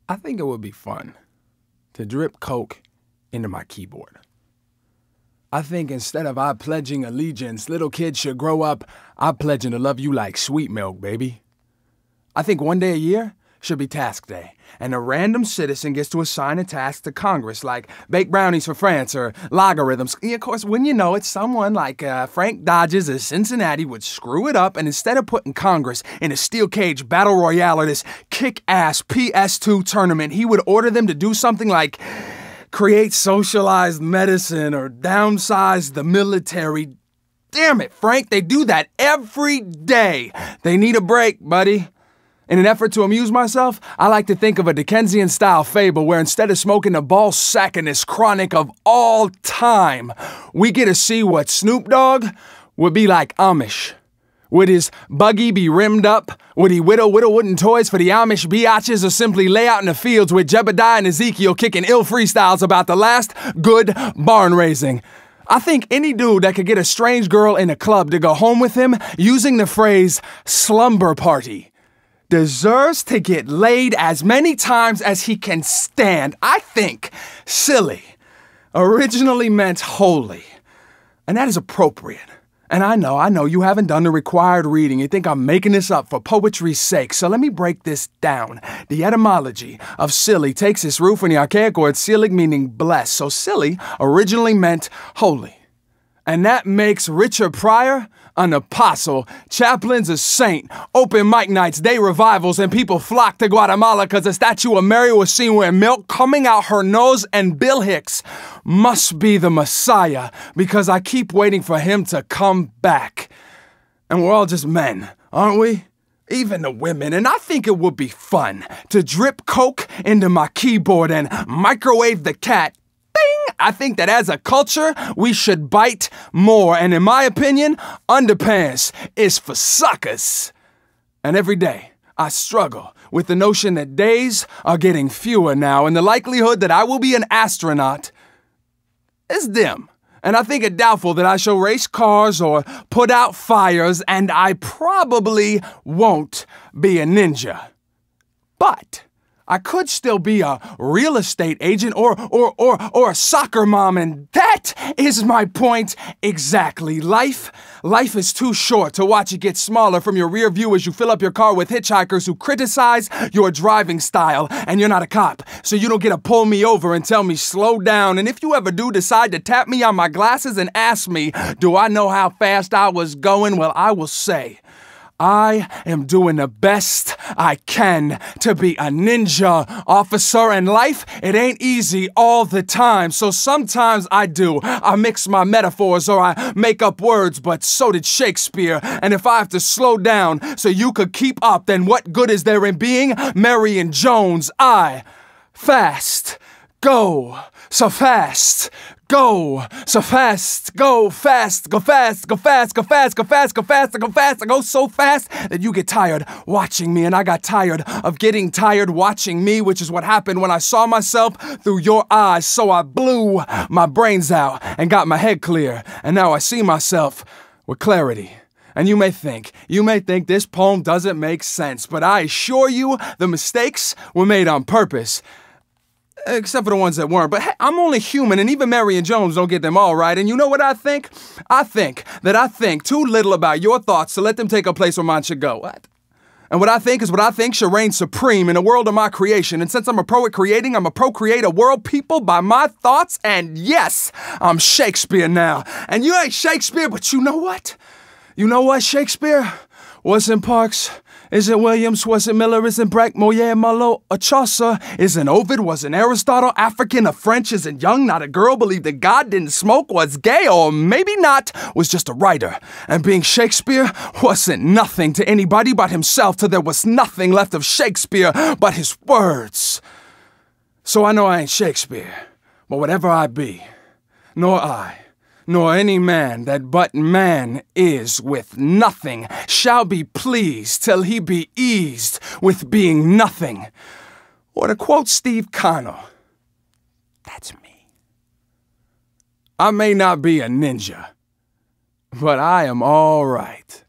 I think it would be fun to drip Coke into my keyboard. I think instead of I pledging allegiance, little kids should grow up, I pledging to love you like sweet milk, baby. I think one day a year should be task day, and a random citizen gets to assign a task to Congress, like bake brownies for France or logarithms. And of course, when you know it, someone like Frank Dodges of Cincinnati would screw it up, and instead of putting Congress in a steel cage battle royale or this kick-ass PS2 tournament, he would order them to do something like create socialized medicine or downsize the military. Damn it, Frank, they do that every day. They need a break, buddy. In an effort to amuse myself, I like to think of a Dickensian-style fable where instead of smoking the ball sackingest chronic of all time, we get to see what Snoop Dogg would be like Amish. Would his buggy be rimmed up? Would he whittle wooden toys for the Amish biatches, or simply lay out in the fields with Jebediah and Ezekiel kicking ill freestyles about the last good barn raising? I think any dude that could get a strange girl in a club to go home with him using the phrase slumber party deserves to get laid as many times as he can stand. I think silly originally meant holy, and that is appropriate. And I know you haven't done the required reading. You think I'm making this up for poetry's sake, so let me break this down. The etymology of silly takes its root from the archaic word silic, meaning blessed. So silly originally meant holy. And that makes Richard Pryor an apostle, Chaplin's a saint, open mic nights, day revivals, and people flock to Guatemala because a statue of Mary was seen with milk coming out her nose, and Bill Hicks must be the Messiah because I keep waiting for him to come back. And we're all just men, aren't we? Even the women, and I think it would be fun to drip Coke into my keyboard and microwave the cat. I think that as a culture, we should bite more. And in my opinion, underpants is for suckers. And every day, I struggle with the notion that days are getting fewer now, and the likelihood that I will be an astronaut is dim. And I think it doubtful that I shall race cars or put out fires, and I probably won't be a ninja. But I could still be a real estate agent or a soccer mom, and that is my point exactly. Life is too short to watch it get smaller from your rear view as you fill up your car with hitchhikers who criticize your driving style, and you're not a cop, so you don't get to pull me over and tell me slow down. And if you ever do decide to tap me on my glasses and ask me, do I know how fast I was going? Well, I will say, I am doing the best I can to be a ninja, officer, and life, it ain't easy all the time. So sometimes I do. I mix my metaphors or I make up words, but so did Shakespeare. And if I have to slow down so you could keep up, then what good is there in being Marion Jones? I fast, go so fast. Go so fast, go fast, go fast, go fast, go fast, go fast, go fast, go fast. I go so fast that you get tired watching me, and I got tired of getting tired watching me, which is what happened when I saw myself through your eyes. So I blew my brains out and got my head clear, and now I see myself with clarity. And you may think this poem doesn't make sense, but I assure you the mistakes were made on purpose. Except for the ones that weren't. But hey, I'm only human, and even Marion Jones don't get them all right. And you know what I think? I think too little about your thoughts to let them take a place where mine should go. What? And what I think is what I think should reign supreme in a world of my creation. And since I'm a pro at creating, I'm a procreate a world people by my thoughts. And yes, I'm Shakespeare now. And you ain't Shakespeare, but you know what? You know what, Shakespeare? Wasn't Parks? Isn't Williams? Wasn't Miller? Isn't Brecht? Molière, Marlowe, or Chaucer? Isn't Ovid? Wasn't Aristotle? African or French? Isn't Young? Not a girl? Believed that God didn't smoke? Was gay? Or maybe not? Was just a writer. And being Shakespeare wasn't nothing to anybody but himself, till there was nothing left of Shakespeare but his words. So I know I ain't Shakespeare, but whatever I be, nor I, nor any man that but man is with nothing shall be pleased till he be eased with being nothing. Or to quote Steve Connell, that's me. I may not be a ninja, but I am all right.